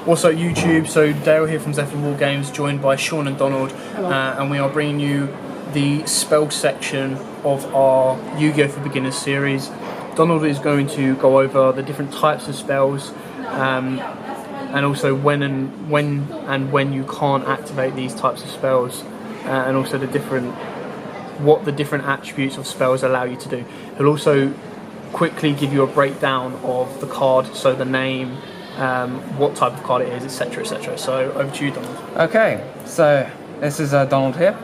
Also YouTube, so Dale here from Zephyr Wargames, joined by Sean and Donald, and we are bringing you the spell section of our Yu-Gi-Oh! For Beginners series. Donald is going to go over the different types of spells, and also when you can't activate these types of spells, and also what the different attributes of spells allow you to do. He'll also quickly give you a breakdown of the card, so the name, what type of card it is, etc, etc. So over to you, Donald. Okay, so this is Donald here.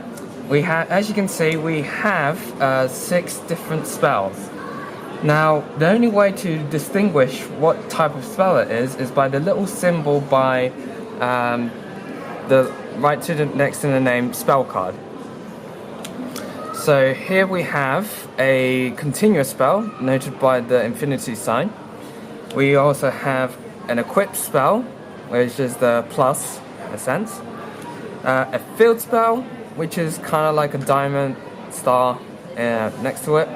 We have, as you can see, we have 6 different spells. Now, the only way to distinguish what type of spell it is by the little symbol by the right to the next to the name spell card. So here we have a continuous spell noted by the infinity sign. We also have an equipped spell, which is the plus in a sense. A field spell, which is kind of like a diamond star next to it.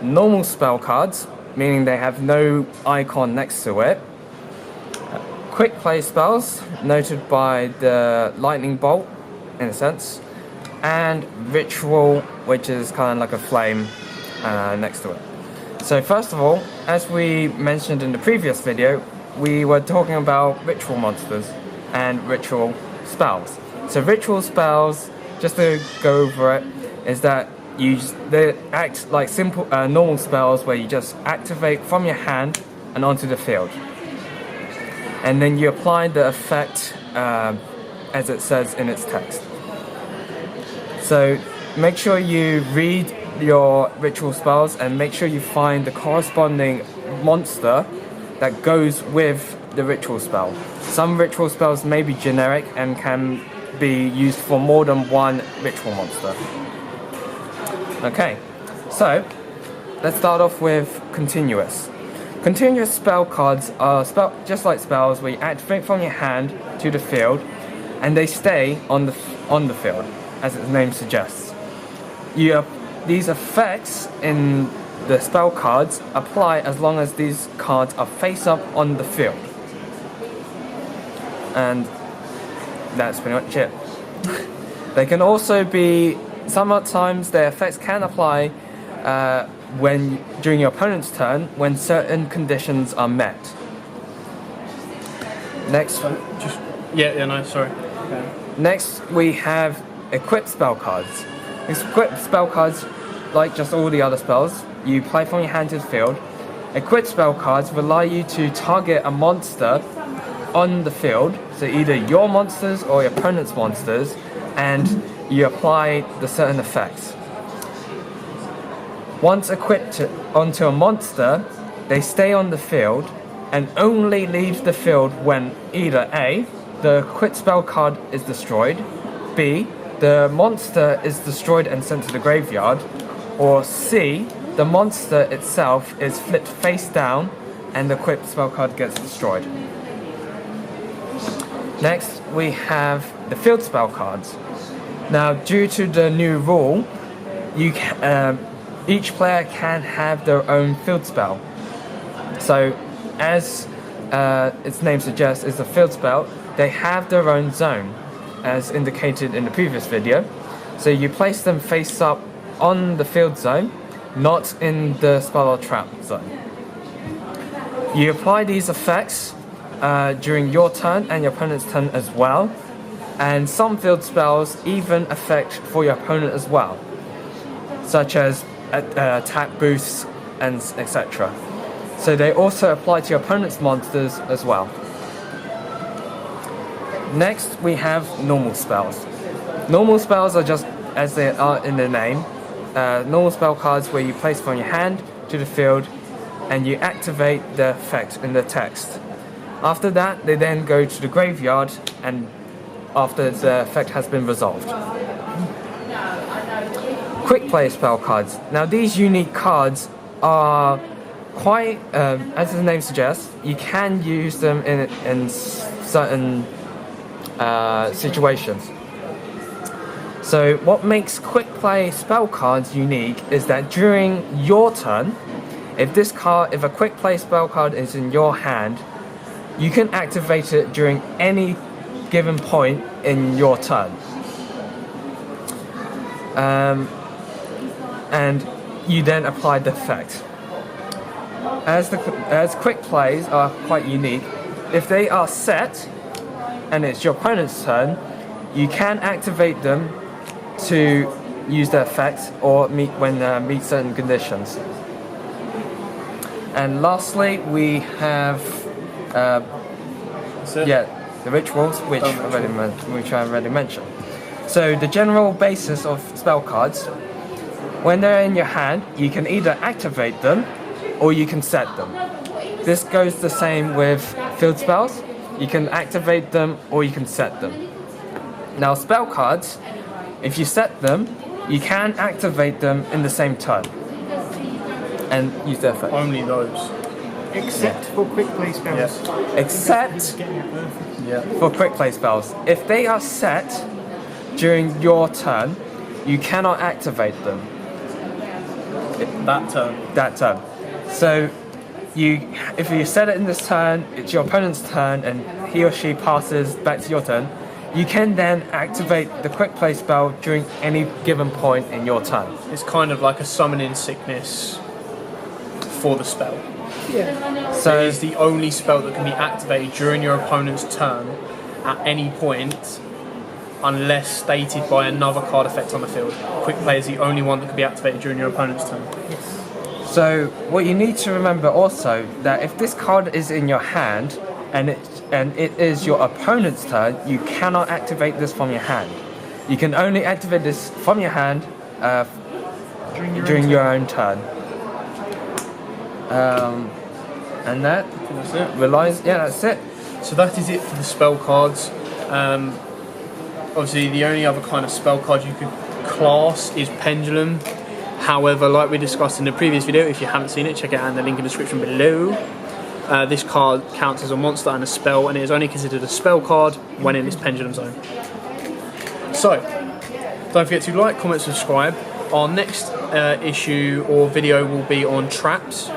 Normal spell cards, meaning they have no icon next to it. Quick play spells, noted by the lightning bolt in a sense. And ritual, which is kind of like a flame next to it. So first of all, as we mentioned in the previous video, we were talking about ritual monsters and ritual spells. So ritual spells, just to go over it, is that they act like simple normal spells where you just activate from your hand and onto the field. And then you apply the effect as it says in its text. So make sure you read your ritual spells and make sure you find the corresponding monster that goes with the ritual spell. Some ritual spells may be generic and can be used for more than one ritual monster. Okay, so let's start off with continuous. Continuous spell cards are just like spells where you activate from your hand to the field and they stay on the field, as its name suggests. These effects in the spell cards apply as long as these cards are face up on the field. And that's pretty much it. They can also be, sometimes their effects can apply during your opponent's turn when certain conditions are met. Next. Sorry. Next we have equipped spell cards. Equipped spell cards, like just all the other spells, you play from your hand to the field. Equipped spell cards will allow you to target a monster on the field, so either your monsters or your opponent's monsters, and you apply the certain effects. Once equipped onto a monster, they stay on the field and only leave the field when either A, the equipped spell card is destroyed, B, the monster is destroyed and sent to the graveyard, or C, the monster itself is flipped face down and the equipped spell card gets destroyed. Next, we have the field spell cards. Now, due to the new rule, each player can have their own field spell. So, as its name suggests, it's a field spell. They have their own zone, as indicated in the previous video. So you place them face up on the field zone, not in the spell or trap zone. You apply these effects during your turn and your opponent's turn as well, and some field spells even affect for your opponent as well, such as attack boosts and etc. So they also apply to your opponent's monsters as well. Next we have normal spells. Normal spells are just as they are in the name, normal spell cards where you place from your hand to the field and you activate the effect in the text. After that, they then go to the graveyard and after the effect has been resolved. Quick play spell cards. Now these unique cards are quite, as the name suggests, you can use them in certain situations. So what makes quick play spell cards unique is that during your turn, if a quick play spell card is in your hand, you can activate it during any given point in your turn. And you then apply the effect. As quick plays are quite unique, if they are set and it's your opponent's turn, you can activate them to use the effect or meet certain conditions. And lastly, we have the rituals, which I already mentioned. So the general basis of spell cards, when they're in your hand, you can either activate them or you can set them. This goes the same with field spells. You can activate them or you can set them. Now spell cards, if you set them, you can activate them in the same turn and use their effect. Only those. Except for quick play spells. Yeah. Except for quick play spells. If they are set during your turn, you cannot activate them. That turn. So if you set it in this turn, it's your opponent's turn and he or she passes back to your turn, you can then activate the quick play spell during any given point in your turn. It's kind of like a summoning sickness for the spell. Yeah. So It is the only spell that can be activated during your opponent's turn at any point unless stated by another card effect on the field. Quick play is the only one that can be activated during your opponent's turn. So what you need to remember also, that if this card is in your hand and it is your opponent's turn, you cannot activate this from your hand. You can only activate this from your hand during your own turn. And That's it. that's it. So that is it for the spell cards. Obviously, the only other kind of spell card you could class is Pendulum. However, like we discussed in the previous video, if you haven't seen it, check it out in the link in the description below. This card counts as a monster and a spell, and it is only considered a spell card when in its Pendulum zone. So, don't forget to like, comment, subscribe. Our next issue or video will be on traps.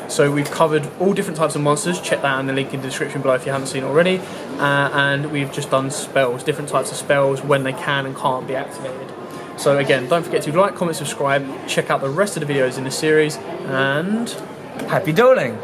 So we've covered all different types of monsters. Check that out in the link in the description below if you haven't seen it already. And we've just done spells, different types of spells, when they can and can't be activated. So again, don't forget to like, comment, subscribe, check out the rest of the videos in the series, and Happy dueling!